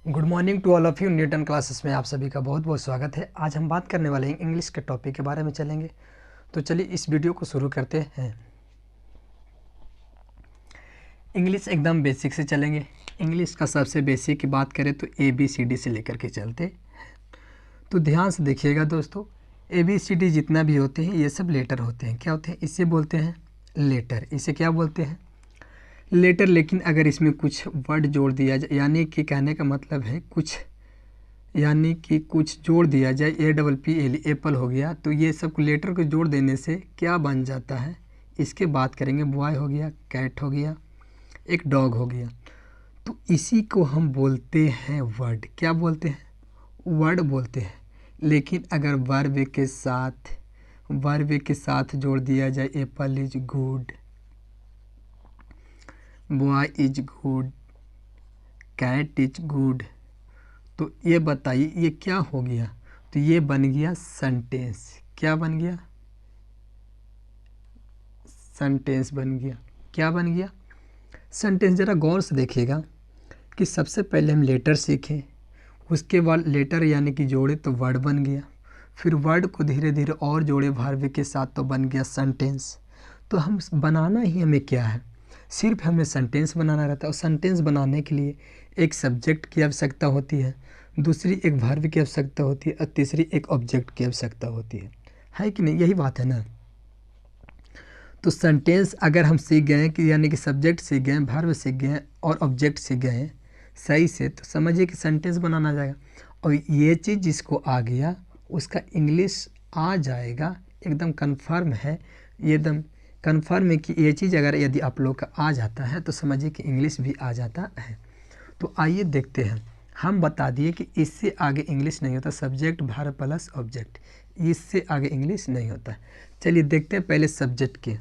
Good morning to all of you. Newton classes में आप सभी का बहुत बहुत स्वागत है। आज हम बात करने वाले हैं इंग्लिश के टॉपिक के बारे में चलेंगे। तो चलिए इस वीडियो को शुरू करते हैं। इंग्लिश एकदम बेसिक से चलेंगे। इंग्लिश का सबसे बेसिक की बात करें तो ABCD से लेकर के चलते। तो ध्यान से देखिएगा दोस्तों, ABCD जितना भी होते हैं ये सब लेटर होते हैं। क्या होते हैं? इसे बोलते हैं लेटर। इसे क्या बोलते हैं? लेटर। लेकिन अगर इसमें कुछ वर्ड जोड़ दिया जाए, यानी कि कहने का मतलब है कुछ जोड़ दिया जाए, APPLE एप्पल हो गया, तो ये सब लेटर को जोड़ देने से क्या बन जाता है, इसके बात करेंगे। बॉय हो गया, कैट हो गया, एक डॉग हो गया। तो इसी को हम बोलते हैं वर्ड। क्या बोलते हैं? वर्ड बोलते हैं। लेकिन अगर वर्ब के साथ जोड़ दिया जाए, apple is good, boy is good, cat is good, तो ये बताइए ये क्या हो गया? तो ये बन गया सेंटेंस। क्या बन गया? सेंटेंस बन गया। क्या बन गया? सेंटेंस। ज़रा गौर से देखिएगा कि सबसे पहले हम लेटर सीखें, उसके बाद लेटर यानी कि जोड़े तो वर्ड बन गया, फिर वर्ड को धीरे धीरे और जोड़े वर्ब के साथ तो बन गया सेंटेंस। तो हम बनाना ही हमें क्या है? सिर्फ हमें सेंटेंस बनाना रहता है। और सेंटेंस बनाने के लिए एक सब्जेक्ट की आवश्यकता होती है, दूसरी एक वर्ब की आवश्यकता होती है और तीसरी एक ऑब्जेक्ट की आवश्यकता होती है कि नहीं? यही बात है ना। तो सेंटेंस अगर हम सीख गए कि यानी कि सब्जेक्ट सीख गए, वर्ब सीख गए और ऑब्जेक्ट सीख गए सही से, तो समझिए कि सेंटेंस बनाना जाएगा। और ये चीज़ जिसको आ गया उसका इंग्लिश आ जाएगा, एकदम कन्फर्म है। ये एकदम कन्फर्म है कि ये चीज़ अगर यदि आप लोग का आ जाता है तो समझिए कि इंग्लिश भी आ जाता है। तो आइए देखते हैं। हम बता दिए कि इससे आगे इंग्लिश नहीं होता, सब्जेक्ट वर्ब प्लस ऑब्जेक्ट, इससे आगे इंग्लिश नहीं होता। चलिए देखते हैं पहले सब्जेक्ट के।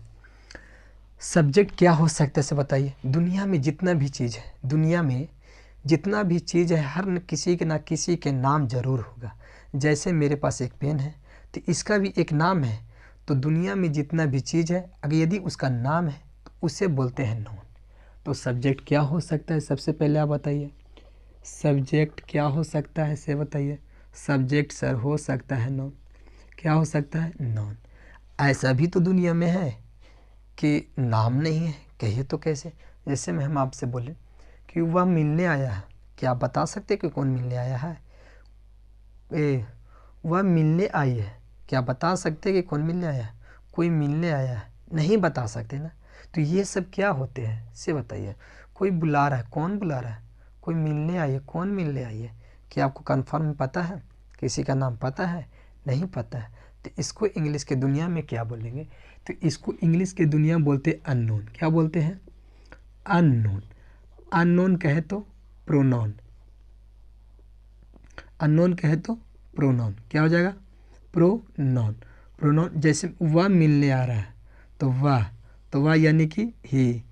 सब्जेक्ट क्या हो सकता है से बताइए। दुनिया में जितना भी चीज़ है, दुनिया में जितना भी चीज़ है, हर किसी के ना किसी के नाम ज़रूर होगा। जैसे मेरे पास एक पेन है तो इसका भी एक नाम है। तो दुनिया में जितना भी चीज़ है अगर यदि उसका नाम है तो उसे बोलते हैं नाउन। तो सब्जेक्ट क्या हो सकता है सबसे पहले आप बताइए। सब्जेक्ट क्या हो सकता है से बताइए। सब्जेक्ट सर हो सकता है नाउन। क्या हो सकता है? नाउन। ऐसा भी तो दुनिया में है कि नाम नहीं है। कहिए तो कैसे? जैसे में हम आपसे बोले कि वह मिलने आया है, क्या आप बता सकते कि कौन मिलने आया है? वह मिलने आई है, क्या बता सकते कि कौन मिलने आया है? कोई मिलने आया है, नहीं बता सकते ना। तो ये सब क्या होते हैं से बताइए। कोई बुला रहा है, कौन बुला रहा है? कोई मिलने आई है, कौन मिलने आई है? क्या आपको कन्फर्म पता है? किसी का नाम पता है? नहीं पता है। तो इसको इंग्लिश के दुनिया में क्या बोलेंगे? तो इसको इंग्लिश के दुनिया में बोलते हैं अननोन। क्या बोलते हैं? अननोन। अननोन कहे तो प्रोनाउन, अननोन कहे तो प्रोनाउन। क्या हो जाएगा? प्रोनाउन। प्रोनाउन। जैसे वह मिलने आ रहा है तो वह यानी कि ही,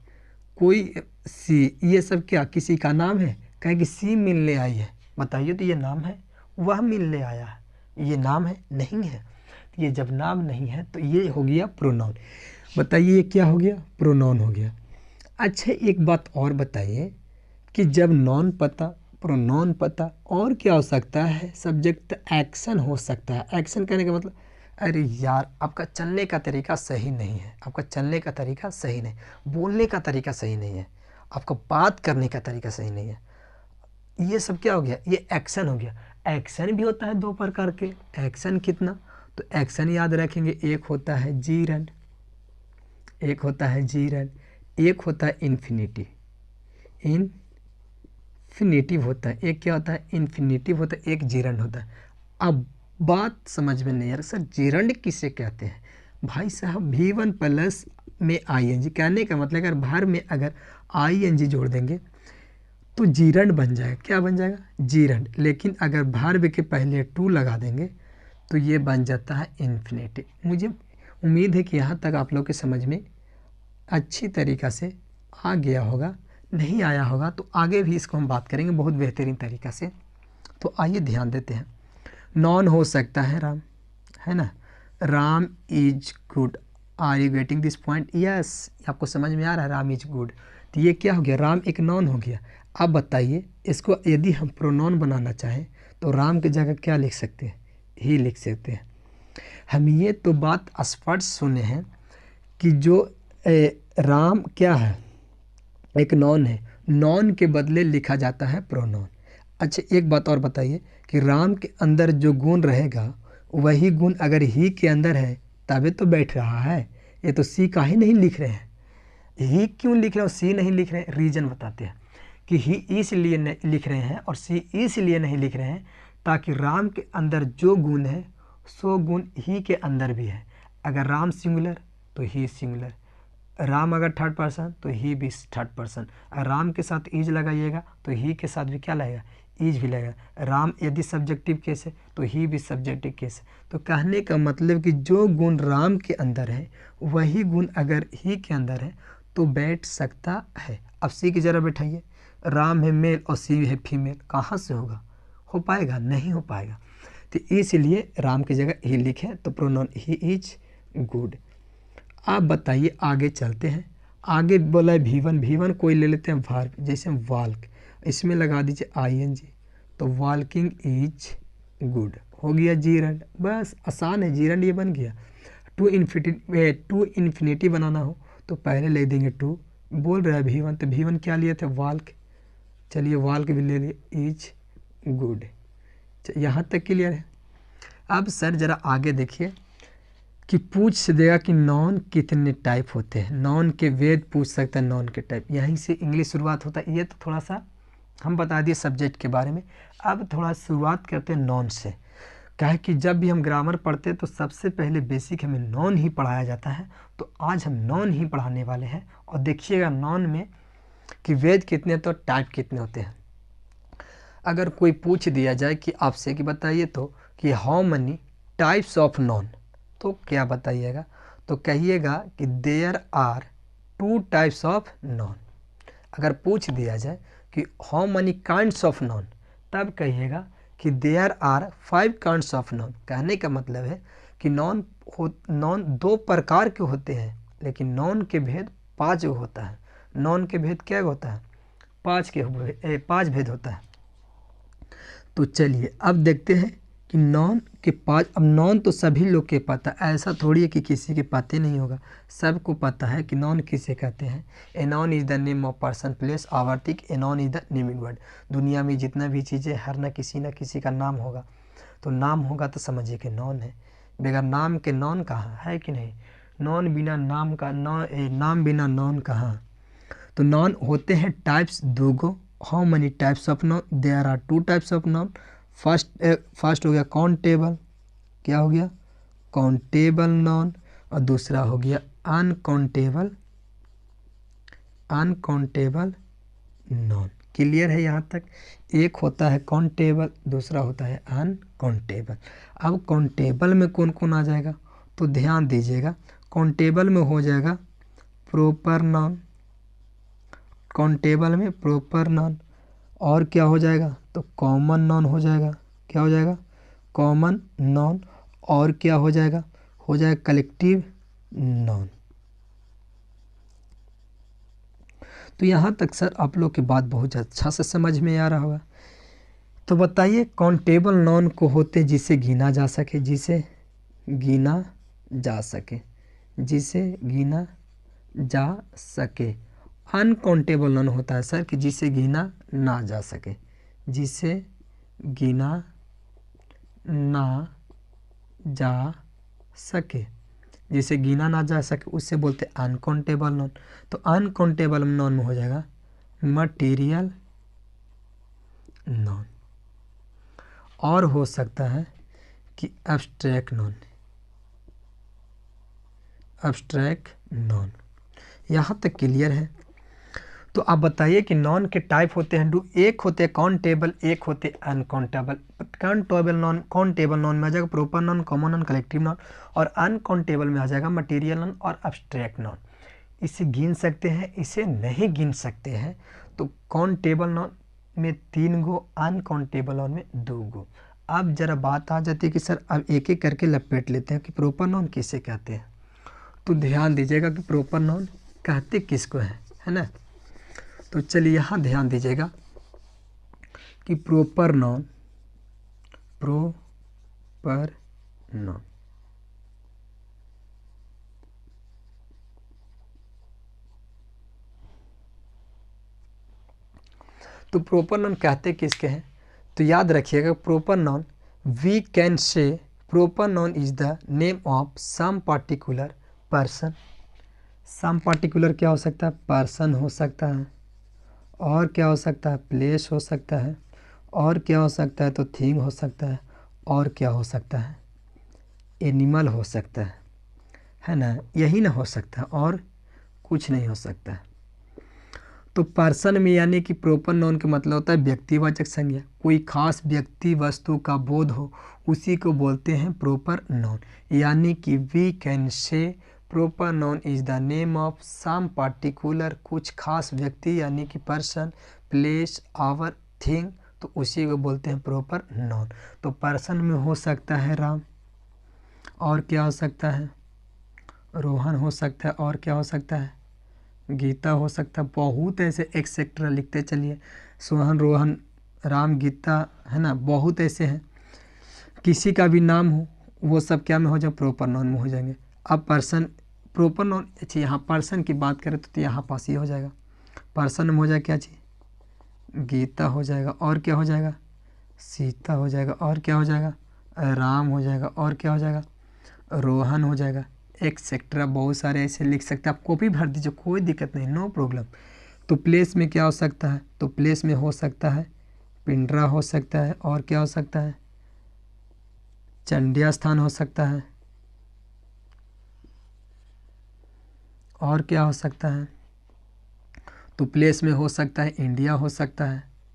कोई सी, ये सब क्या किसी का नाम है? कहे कि सी मिलने आई है, बताइए तो ये नाम है? वह मिलने आया है, ये नाम है? नहीं है। ये जब नाम नहीं है तो ये हो गया प्रोनाउन। बताइए ये क्या हो गया? प्रोनाउन हो गया। अच्छा एक बात और बताइए कि जब नॉन पता, प्रोनाउन पता, और क्या हो सकता है? सब्जेक्ट एक्शन हो सकता है। एक्शन कहने का मतलब, अरे यार आपका चलने का तरीका सही नहीं है, आपका चलने का तरीका सही नहीं, बोलने का तरीका सही नहीं है, आपका बात करने का तरीका सही नहीं है। ये सब क्या हो गया? ये एक्शन हो गया। एक्शन भी होता है दो प्रकार के। एक्शन कितना? तो एक्शन याद रखेंगे, एक होता है जी रन, एक होता है जी रन, एक होता है इन्फिनिटी, इन्फिनेटिव होता है। एक क्या होता है? इन्फिनेटिव होता है, एक जीरंड होता है। अब बात समझ में नहीं आ रहा सर, जीरंड किसे कहते हैं? भाई साहब V1 प्लस में ING, कहने का मतलब अगर भार में अगर ING जोड़ देंगे तो जीरंड बन जाएगा। क्या बन जाएगा? जीरंड। लेकिन अगर भार के पहले टू लगा देंगे तो ये बन जाता है इन्फिनेटिव। मुझे उम्मीद है कि यहाँ तक आप लोग के समझ में अच्छी तरीक़ा से आ गया होगा। नहीं आया होगा तो आगे भी इसको हम बात करेंगे बहुत बेहतरीन तरीक़ा से। तो आइए ध्यान देते हैं। नॉन हो सकता है राम, है ना? Ram is good. Are you getting this point? Yes, आपको समझ में आ रहा है राम इज गुड। तो ये क्या हो गया? राम एक नॉन हो गया। आप बताइए, इसको यदि हम प्रोनाउन बनाना चाहें तो राम की जगह क्या लिख सकते हैं? ही लिख सकते हैं। हम ये तो बात स्पष्ट सुने हैं कि जो राम क्या है, एक नॉन है, नॉन के बदले लिखा जाता है प्रोनाउन। अच्छा एक बात और बताइए कि राम के अंदर जो गुण रहेगा वही गुण अगर ही के अंदर है तभी तो बैठ रहा है। ये तो सी का ही नहीं लिख रहे हैं। ही क्यों लिख रहे हैं और सी नहीं लिख रहे हैं? रीज़न बताते हैं कि ही इसलिए लिख रहे हैं और सी इसलिए नहीं लिख रहे हैं ताकि राम के अंदर जो गुण है सो गुण ही के अंदर भी है। अगर राम सिंगुलर तो ही सिंगुलर, राम अगर थर्ड पर्सन तो ही भी थर्ड पर्सन। अगर राम के साथ इज लगाइएगा तो ही के साथ भी क्या लगेगा? इज भी लगेगा। राम यदि सब्जेक्टिव केस है तो ही भी सब्जेक्टिव केस है। तो कहने का मतलब कि जो गुण राम के अंदर है वही गुण अगर ही के अंदर है तो बैठ सकता है। अब सी की जरा बैठाइए, राम है मेल और सी है फीमेल, कहाँ से होगा? हो पाएगा? नहीं हो पाएगा। तो इसलिए राम की जगह ही लिखें तो प्रोनाउन ही इज गुड। आप बताइए, आगे चलते हैं। आगे बोला है V1 कोई ले लेते हैं वर्ब, जैसे वॉल्क, इसमें लगा दीजिए ING तो वॉल्किंग इज गुड हो गया। जीरंड, बस आसान है, जीरंड ये बन गया। टू इन्फिनिटी बनाना हो तो पहले ले देंगे टू। बोल रहा है V1 तो V1 क्या लिए थे? वॉल्क। चलिए वॉल्क भी ले लिए, इज गुड। यहाँ तक क्लियर है। अब सर ज़रा आगे देखिए कि पूछ से देगा कि नॉन कितने टाइप होते हैं। नॉन के वेद पूछ सकता है, नॉन के टाइप, यहीं से इंग्लिश शुरुआत होता है। ये तो थोड़ा सा हम बता दिए सब्जेक्ट के बारे में। अब थोड़ा शुरुआत करते हैं नॉन से। क्या है कि जब भी हम ग्रामर पढ़ते हैं तो सबसे पहले बेसिक हमें नॉन ही पढ़ाया जाता है, तो आज हम नॉन ही पढ़ाने वाले हैं। और देखिएगा नॉन में कि वेद कितने तो टाइप कितने होते हैं। अगर कोई पूछ दिया जाए कि आपसे कि बताइए तो कि how many types of noun, तो क्या बताइएगा? तो कहिएगा कि there are 2 types of noun. अगर पूछ दिया जाए कि how many kinds of noun, तब कहिएगा कि there are 5 kinds of noun. कहने का मतलब है कि नॉन 2 प्रकार के होते हैं, लेकिन नॉन के भेद 5 होता है। नॉन के भेद क्या होता है? 5 भेद होता है। तो चलिए अब देखते हैं कि नॉन के 5। अब नॉन तो सभी लोग के पता, ऐसा थोड़ी है कि किसी के पता नहीं होगा, सबको पता है कि नॉन किसे कहते हैं। A noun is the name of person place आवर्तिक, a noun is the naming word. दुनिया में जितना भी चीज़ें हर ना किसी का नाम होगा, तो नाम होगा तो समझिए कि नॉन है। बगैर नाम के नॉन कहाँ है कि नहीं? नॉन बिना नाम का नाम बिना नॉन कहाँ? तो नॉन होते हैं types 2 how many types of noun? There are 2 types of noun. First हो गया काउंटेबल, क्या हो गया? Countable noun. और दूसरा हो गया अनकाउंटेबल नॉन। क्लियर है यहाँ तक? एक होता है काउंटेबल, दूसरा होता है अनकाउंटेबल। अब काउंटेबल में कौन कौन आ जाएगा? तो ध्यान दीजिएगा, काउंटेबल में हो जाएगा प्रॉपर नॉन, काउंटेबल में प्रॉपर नॉन। और क्या हो जाएगा? तो कॉमन नॉन हो जाएगा। क्या हो जाएगा? Common noun. और क्या हो जाएगा? हो जाएगा कलेक्टिव नॉन। तो यहाँ तक सर आप लोग की बात बहुत अच्छा से समझ में आ रहा होगा। तो बताइए काउंटेबल नॉन को होते जिसे गिना जा सके, जिसे गिना जा सके, जिसे गिना जा सके। अनकाउंटेबल नॉन होता है सर कि जिसे गिना ना जा सके, जिसे गिना ना जा सके, जिसे गिना ना जा सके उससे बोलते हैं अनकाउंटेबल नॉन। तो अनकाउंटेबल नॉन में हो जाएगा मटेरियल नॉन। और हो सकता है कि एब्स्ट्रैक्ट नॉन, एब्स्ट्रैक्ट नॉन। यहाँ तक क्लियर है? तो आप बताइए कि नॉन के टाइप होते हैं 2, एक होते हैं काउंटेबल, एक होते हैं अनकाउंटेबल। काउंटेबल नॉन में आ जाएगा proper noun, common noun, collective noun. और अनकाउंटेबल में आ जाएगा मटेरियल नॉन और एब्स्ट्रैक्ट नॉन। इसे गिन सकते हैं, इसे नहीं गिन सकते हैं। तो काउंटेबल नॉन में 3 गो, अनकाउंटेबल नॉन में 2 गो। अब जरा बात आ जाती है कि सर अब एक एक करके लपेट लेते हैं कि प्रॉपर नॉन किसे कहते हैं। तो ध्यान दीजिएगा कि प्रॉपर नॉन कहते किसको है ना? तो चलिए यहाँ ध्यान दीजिएगा कि प्रॉपर नाउन, प्रॉपर नाउन तो प्रॉपर नाउन कहते किसके हैं? तो याद रखिएगा proper noun we can say proper noun is the name of some particular person. Some particular क्या हो सकता है? पर्सन हो सकता है, और क्या हो सकता है? प्लेस हो सकता है, और क्या हो सकता है? तो थिंग हो सकता है, और क्या हो सकता है? एनिमल हो सकता है ना? यही ना हो सकता है, और कुछ नहीं हो सकता है। तो पर्सन में यानी कि प्रॉपर नाउन का मतलब होता है व्यक्तिवाचक संज्ञा, कोई खास व्यक्ति वस्तु का बोध हो उसी को बोलते हैं प्रॉपर नाउन। यानी कि we can say proper noun is the name of some particular, कुछ खास व्यक्ति यानी कि पर्सन, प्लेस, आवर, थिंग, तो उसी को बोलते हैं प्रॉपर नाउन। तो पर्सन में हो सकता है राम, और क्या हो सकता है? रोहन हो सकता है, और क्या हो सकता है? गीता हो सकता है। बहुत ऐसे एक्सेट्रा लिखते चलिए, सोहन, रोहन, राम, गीता, है ना, बहुत ऐसे हैं। किसी का भी नाम हो वो सब क्या में हो जाए? प्रॉपर नाउन में हो जाएंगे। अब पर्सन प्रॉपर नाउन, अच्छा यहाँ पर्सन की बात करें तो यहाँ पास ये हो जाएगा, पर्सन में हो जाएगा क्या चीज़? गीता हो जाएगा, और क्या हो जाएगा? सीता हो जाएगा, और क्या हो जाएगा? राम हो जाएगा, और क्या हो जाएगा? रोहन हो जाएगा, एक्सेट्रा बहुत सारे ऐसे लिख सकते हैं। आप कॉपी भर दीजिए, कोई दिक्कत नहीं, नो प्रॉब्लम। तो प्लेस में क्या हो सकता है? तो प्लेस में हो सकता है पिंडरा हो सकता है, और क्या हो सकता है? चंडिया स्थान हो सकता है, और क्या हो सकता है? तो प्लेस में हो सकता है इंडिया हो सकता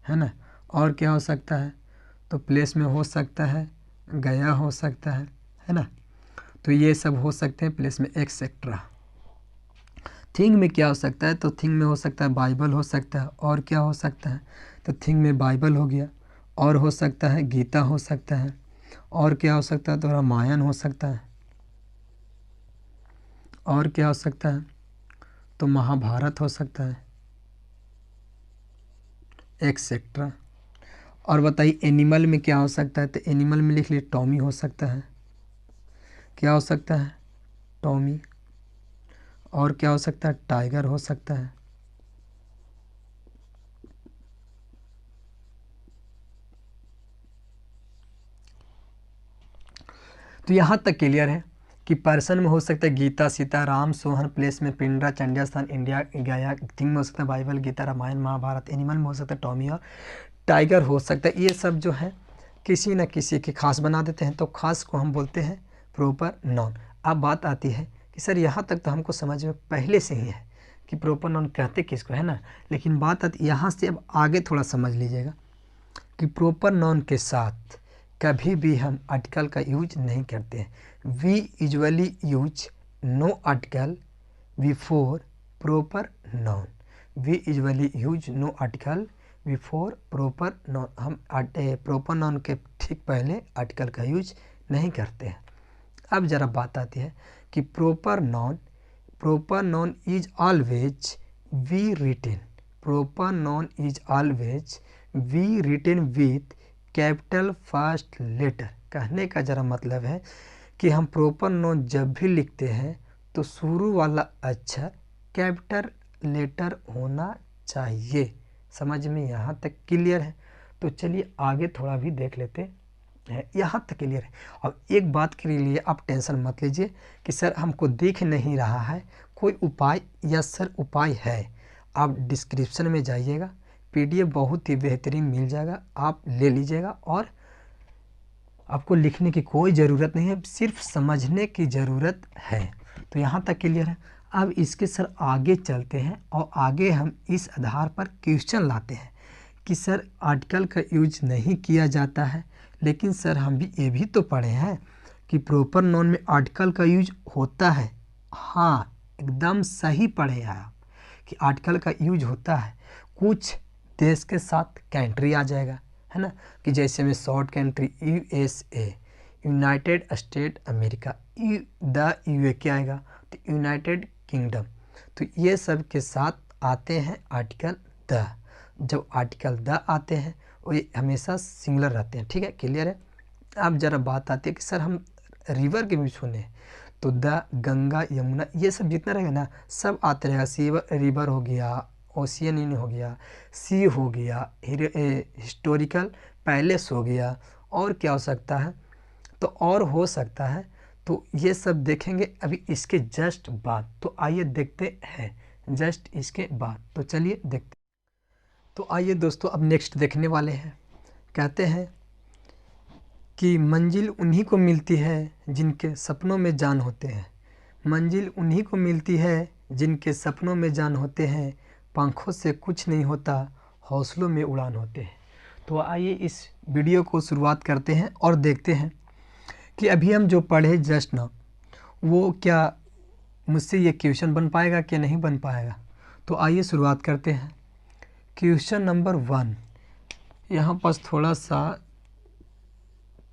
है ना, और क्या हो सकता है? तो प्लेस में हो सकता है गया हो सकता है ना। तो ये सब हो सकते हैं प्लेस में, एक्सेट्रा। थिंग में क्या हो सकता है? तो थिंग में हो सकता है बाइबल हो सकता है, और क्या हो सकता है? तो थिंग में बाइबल हो गया, और हो सकता है गीता हो सकता है, और क्या हो सकता है? तो रामायण हो सकता है, और क्या हो सकता है? तो महाभारत हो सकता है, एक्सेट्रा। और बताइए एनिमल में क्या हो सकता है? तो एनिमल में लिख लिए टॉमी हो सकता है, क्या हो सकता है? टॉमी। और क्या हो सकता है? टाइगर हो सकता है। तो यहाँ तक क्लियर है कि पर्सन में हो सकता है गीता, सीता, राम, सोहन, प्लेस में पिंडरा, चंडिया स्थान, इंडिया, गया, थिंग में हो सकता है बाइबल, गीता, रामायण, महाभारत, एनिमल में हो सकता है टॉमी और टाइगर हो सकता है। ये सब जो है किसी न किसी के खास बना देते हैं, तो खास को हम बोलते हैं प्रॉपर नाउन। अब बात आती है कि सर यहाँ तक तो हमको समझ में पहले से ही है कि प्रॉपर नाउन कहते किसको, है ना। लेकिन बात आती यहाँ से, अब आगे थोड़ा समझ लीजिएगा कि प्रॉपर नाउन के साथ कभी भी हम आर्टिकल का यूज नहीं करते हैं। We usually use no article before proper noun. We usually use no article before proper noun. हम प्रॉपर नाउन के ठीक पहले आर्टिकल का यूज नहीं करते हैं। अब ज़रा बात आती है कि proper noun is always we written. Proper noun is always we written with capital first letter. कहने का ज़रा मतलब है कि हम प्रॉपर नाउन जब भी लिखते हैं तो शुरू वाला अक्षर कैपिटल लेटर होना चाहिए। समझ में यहाँ तक क्लियर है? तो चलिए आगे थोड़ा भी देख लेते हैं, यहाँ तक क्लियर है। अब एक बात के लिए आप टेंशन मत लीजिए कि सर हमको दिख नहीं रहा है, कोई उपाय? या सर उपाय है। आप डिस्क्रिप्शन में जाइएगा, PDF बहुत ही बेहतरीन मिल जाएगा, आप ले लीजिएगा। और आपको लिखने की कोई ज़रूरत नहीं है, सिर्फ समझने की ज़रूरत है। तो यहाँ तक क्लियर है। अब इसके सर आगे चलते हैं और आगे हम इस आधार पर क्वेश्चन लाते हैं कि सर आर्टिकल का यूज नहीं किया जाता है, लेकिन सर हम भी ये भी तो पढ़े हैं कि प्रॉपर नाउन में आर्टिकल का यूज होता है। हाँ, एकदम सही पढ़े हैं आप कि आर्टिकल का यूज होता है। कुछ देश के साथ कंट्री आ जाएगा, है ना, कि जैसे में short country USA, United State America, the UA क्या आएगा? तो यूनाइटेड किंगडम। तो ये सब के साथ आते हैं आर्टिकल द। जब आर्टिकल द आते हैं ये हमेशा सिंगुलर रहते हैं। ठीक है, क्लियर है। अब ज़रा बात आती है कि सर हम रिवर के भी सुने, तो द, गंगा, यमुना, ये सब जितना रहेगा ना सब आते रहेगा। सी रिवर हो गया, ओशियन हो गया, सी हो गया, हिस्टोरिकल पैलेस हो गया, और क्या हो सकता है, तो और हो सकता है। तो ये सब देखेंगे अभी इसके जस्ट बाद। तो आइए देखते हैं जस्ट इसके बाद। तो चलिए देखते। तो आइए दोस्तों अब नेक्स्ट देखने वाले हैं। कहते हैं कि मंजिल उन्हीं को मिलती है जिनके सपनों में जान होते हैं। मंजिल उन्हीं को मिलती है जिनके सपनों में जान होते हैं। पंखों से कुछ नहीं होता, हौसलों में उड़ान होते हैं। तो आइए इस वीडियो को शुरुआत करते हैं और देखते हैं कि अभी हम जो पढ़े जस्ट ना, वो क्या मुझसे ये क्वेश्चन बन पाएगा कि नहीं बन पाएगा। तो आइए शुरुआत करते हैं। क्वेश्चन नंबर 1 यहाँ पास थोड़ा सा,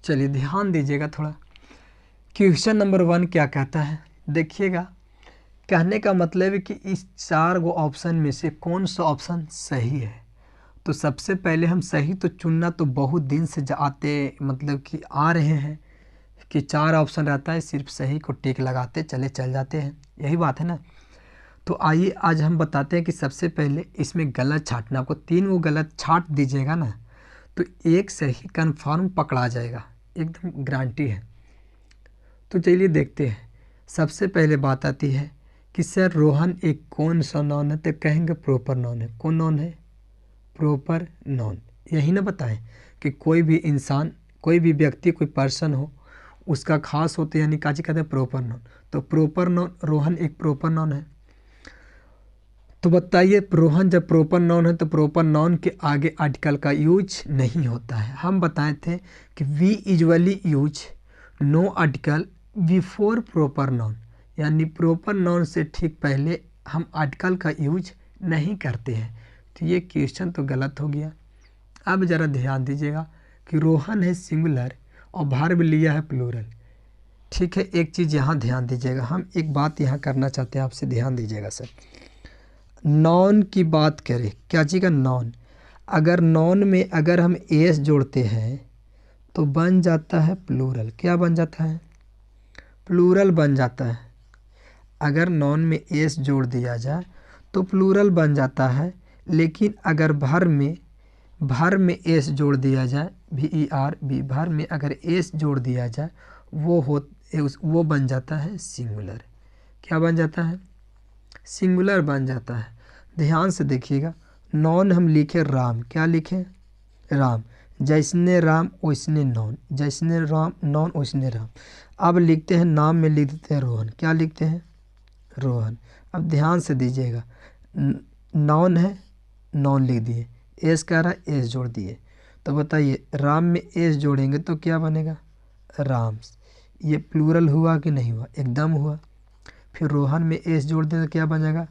चलिए ध्यान दीजिएगा थोड़ा। क्वेश्चन नंबर 1 क्या कहता है, देखिएगा। कहने का मतलब है कि इस 4 गो ऑप्शन में से कौन सा ऑप्शन सही है। तो सबसे पहले हम सही तो चुनना तो बहुत दिन से आते, मतलब कि आ रहे हैं कि 4 ऑप्शन रहता है, सिर्फ सही को टिक लगाते चल जाते हैं, यही बात है ना। तो आइए आज हम बताते हैं कि सबसे पहले इसमें गलत छांटना। आपको 3 वो गलत छांट दीजिएगा ना तो एक सही कन्फर्म पकड़ा जाएगा, एकदम गारंटी है। तो चलिए देखते हैं। सबसे पहले बात आती है कि सर रोहन एक कौन सा नॉन है, तो कहेंगे प्रॉपर नॉन है। कौन नॉन है? Proper noun. यही ना बताएं कि कोई भी इंसान, कोई भी व्यक्ति, कोई पर्सन हो, उसका खास होते यानी काजी कहते हैं प्रॉपर नॉन। तो प्रॉपर नॉन, रोहन एक प्रॉपर नॉन है। तो बताइए रोहन जब प्रॉपर नॉन है तो प्रॉपर नॉन के आगे आर्टिकल का यूज नहीं होता है। हम बताए थे कि we usually use no article before proper noun, यानी प्रॉपर नॉन से ठीक पहले हम आर्टिकल का यूज नहीं करते हैं। तो ये क्वेश्चन तो गलत हो गया। अब ज़रा ध्यान दीजिएगा कि रोहन है सिंगुलर और वर्ब लिया है प्लूरल। ठीक है, एक चीज़ यहाँ ध्यान दीजिएगा। हम एक बात यहाँ करना चाहते हैं, आपसे ध्यान दीजिएगा सर। नॉन की बात करें, क्या चीज़ का नॉन, अगर नॉन में अगर हम एस जोड़ते हैं तो बन जाता है प्लूरल। क्या बन जाता है? प्लूरल बन जाता है। अगर नॉन में एस जोड़ दिया जाए तो प्लूरल बन जाता है। लेकिन अगर भर में एस जोड़ दिया जाए, VERB, भर में अगर एस जोड़ दिया जाए वो बन जाता है सिंगुलर। क्या बन जाता है? सिंगुलर बन जाता है। ध्यान से देखिएगा। नॉन हम लिखे राम, क्या लिखे? राम। जैसने राम वैसने नॉन, जैसने राम नॉन वैसने राम। अब लिखते हैं नाम में लिख देते हैं रोहन। क्या लिखते हैं? रोहन। अब ध्यान से दीजिएगा, नॉन है, नॉन लिख दिए, एस कह रहा है एस जोड़ दिए। तो बताइए राम में एस जोड़ेंगे तो क्या बनेगा? राम्स। ये प्लूरल हुआ कि नहीं हुआ? एकदम हुआ। फिर रोहन में एस जोड़ दें तो क्या बनेगा?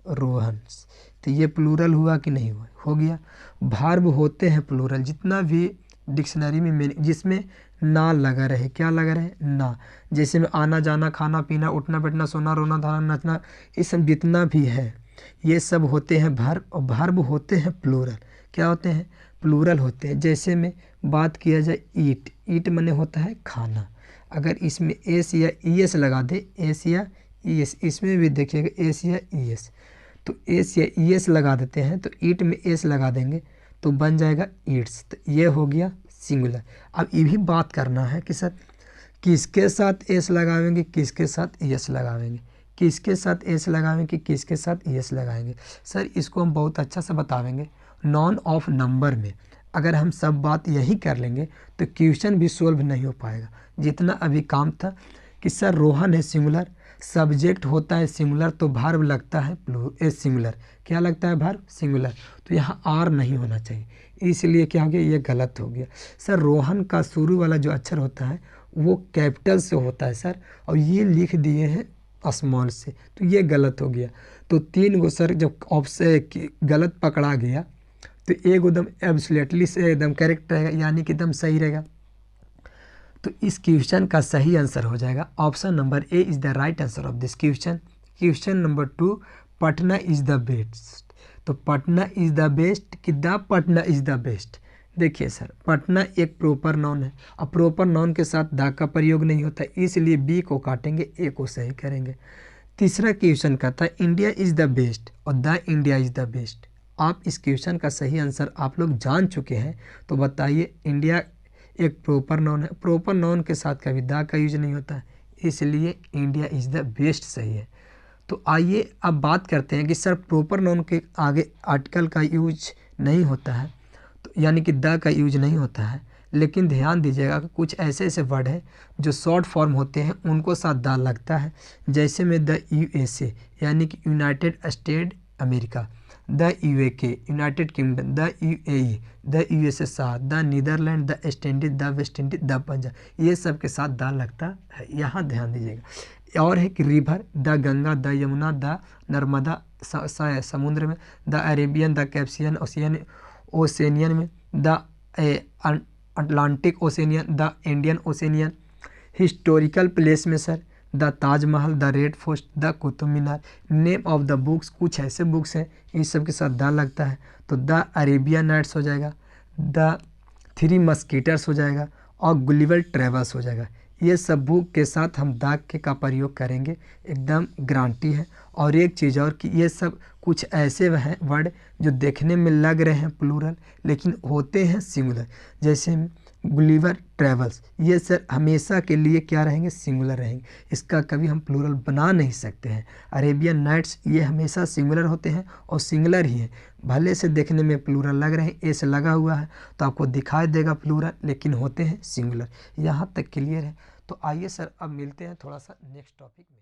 रोहन्स। तो ये प्लूरल हुआ कि नहीं हुआ? हो गया। वर्ब होते हैं प्लूरल, जितना भी डिक्शनरी में मीनिंग जिसमें ना लगा रहे, क्या लगा रहे? ना। जैसे में आना जाना, खाना पीना, उठना बैठना, सोना रोना धाना नचना, ये सब जितना भी है ये सब होते हैं वर्ब, और वर्ब होते हैं प्लूरल। क्या होते हैं? प्लूरल होते हैं। जैसे में बात किया जाए ईट, ईट माने होता है खाना। अगर इसमें एस या ईएस लगा दे, एस या ईएस, इसमें भी देखिएगा एस या ईएस, तो एस या ईएस लगा देते हैं तो ईट में एस लगा देंगे तो बन जाएगा ईट्स। तो ये हो गया सिंगुलर। अब ये भी बात करना है कि सर किसके साथ एस लगाएंगे, किसके साथ ईएस लगाएंगे, किसके साथ एस लगाएंगे, किसके साथ ईएस लगाएंगे। सर इसको हम बहुत अच्छा से बताएंगे नॉन ऑफ नंबर में। अगर हम सब बात यही कर लेंगे तो क्वेश्चन भी सोल्व नहीं हो पाएगा। जितना अभी काम था कि सर रोहन है सिंगुलर, सब्जेक्ट होता है सिंगुलर, तो वर्ब लगता है सिंगुलर। क्या लगता है? Verb singular. तो यहाँ आर नहीं होना चाहिए, इसलिए क्या हो गया? ये गलत हो गया। सर रोहन का शुरू वाला जो अक्षर होता है वो कैपिटल से होता है सर, और ये लिख दिए हैं स्मॉल से, तो ये गलत हो गया। तो 3 गो सर जब ऑप्शन गलत पकड़ा गया तो एक एकदम एब्सोल्युटली से एकदम करेक्ट रहेगा, यानी कि एकदम सही रहेगा। तो इस क्वेश्चन का सही आंसर हो जाएगा option number A is the right answer of this question. Question number 2, Patna is the best. तो पटना इज़ द बेस्ट कि the Patna is the best, देखिए सर, पटना एक प्रॉपर नाउन है, अब प्रॉपर नाउन के साथ द का प्रयोग नहीं होता, इसलिए बी को काटेंगे, ए को सही करेंगे। तीसरा क्वेश्चन कहता है इंडिया इज़ द बेस्ट और the India is the best. आप इस क्वेश्चन का सही आंसर आप लोग जान चुके हैं, तो बताइए इंडिया एक प्रॉपर नाउन है, प्रॉपर नाउन के साथ कभी द का यूज नहीं होता है, इसलिए इंडिया इज़ द बेस्ट सही है। तो आइए अब बात करते हैं कि सर प्रॉपर नाउन के आगे आर्टिकल का यूज नहीं होता है, तो यानी कि द का यूज नहीं होता है, लेकिन ध्यान दीजिएगा कि कुछ ऐसे ऐसे वर्ड हैं जो शॉर्ट फॉर्म होते हैं उनको साथ द लगता है, जैसे में द यूएसए यानी कि United State America, the UK United Kingdom, the UAE the USSR, the Netherland, the West Indies, the West Indies, the Punjab, ये सब के साथ द लगता है, यहाँ ध्यान दीजिएगा। और है कि river, the Ganga, the Yamuna, the Narmada समुद्र में, the Arabian, the Caspian oceanian में, the Atlantic oceanian, the Indian oceanian. Historical place में sir the Taj Mahal, the red fort, the Qutub Minar. Name of the books, कुछ ऐसे बुक्स हैं इस सब के साथ द लगता है, तो द अरेबियन नाइट्स हो जाएगा, द थ्री मस्कीटर्स हो जाएगा और गुलिवर ट्रेवल्स हो जाएगा। ये सब बुक के साथ हम द के का प्रयोग करेंगे, एकदम गारंटी है। और एक चीज़ और कि ये सब कुछ ऐसे हैं वर्ड जो देखने में लग रहे हैं प्लूरल लेकिन होते हैं सिंगुलर, जैसे गुलिवर ट्रेवल्स, ये सर हमेशा के लिए क्या रहेंगे, सिंगुलर रहेंगे, इसका कभी हम प्लूरल बना नहीं सकते हैं। अरेबियन नाइट्स ये हमेशा सिंगुलर होते हैं और सिंगुलर ही है, भले से देखने में प्लूरल लग रहे हैं, एस लगा हुआ है तो आपको दिखाई देगा प्लूरल, लेकिन होते हैं सिंगुलर। यहाँ तक क्लियर है। तो आइए सर अब मिलते हैं थोड़ा सा नेक्स्ट टॉपिक में।